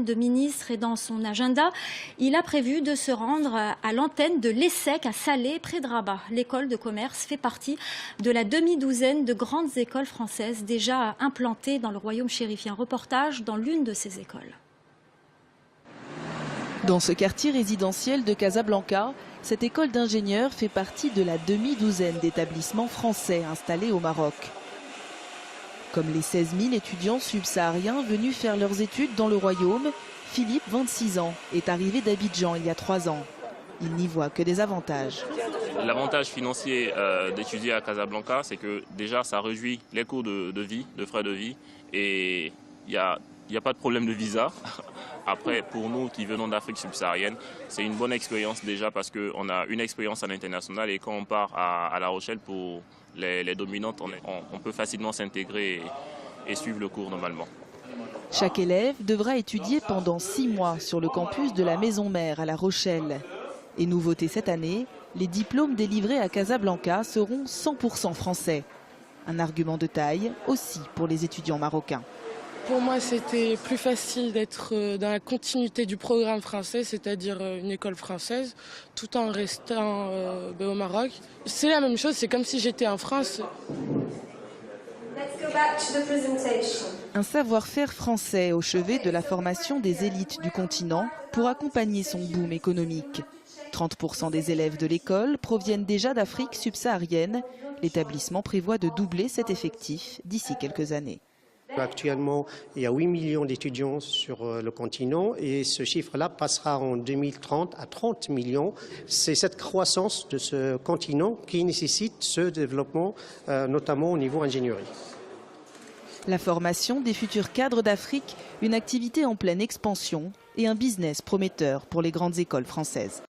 de ministre et dans son agenda, il a prévu de se rendre à l'antenne de l'ESSEC à Salé, près de Rabat. L'école de commerce fait partie de la demi-douzaine de grandes écoles françaises déjà implantées dans le royaume chérifien. Reportage dans l'une de ces écoles. Dans ce quartier résidentiel de Casablanca, cette école d'ingénieurs fait partie de la demi-douzaine d'établissements français installés au Maroc. Comme les 16 000 étudiants subsahariens venus faire leurs études dans le royaume, Philippe, 26 ans, est arrivé d'Abidjan il y a 3 ans. Il n'y voit que des avantages. L'avantage financier d'étudier à Casablanca, c'est que déjà ça réduit les coûts de vie, de frais de vie, et il n'y a pas de problème de visa. Après, pour nous qui venons d'Afrique subsaharienne, c'est une bonne expérience déjà parce qu'on a une expérience à l'international et quand on part à La Rochelle pour les dominantes, on peut facilement s'intégrer et suivre le cours normalement. Chaque élève devra étudier pendant 6 mois sur le campus de la Maison Mère à La Rochelle. Et nouveauté cette année, les diplômes délivrés à Casablanca seront 100% français. Un argument de taille aussi pour les étudiants marocains. Pour moi, c'était plus facile d'être dans la continuité du programme français, c'est-à-dire une école française, tout en restant au Maroc. C'est la même chose, c'est comme si j'étais en France. Un savoir-faire français au chevet de la formation des élites du continent pour accompagner son boom économique. 30% des élèves de l'école proviennent déjà d'Afrique subsaharienne. L'établissement prévoit de doubler cet effectif d'ici quelques années. Actuellement, il y a 8 millions d'étudiants sur le continent et ce chiffre-là passera en 2030 à 30 millions. C'est cette croissance de ce continent qui nécessite ce développement, notamment au niveau ingénierie. La formation des futurs cadres d'Afrique, une activité en pleine expansion et un business prometteur pour les grandes écoles françaises.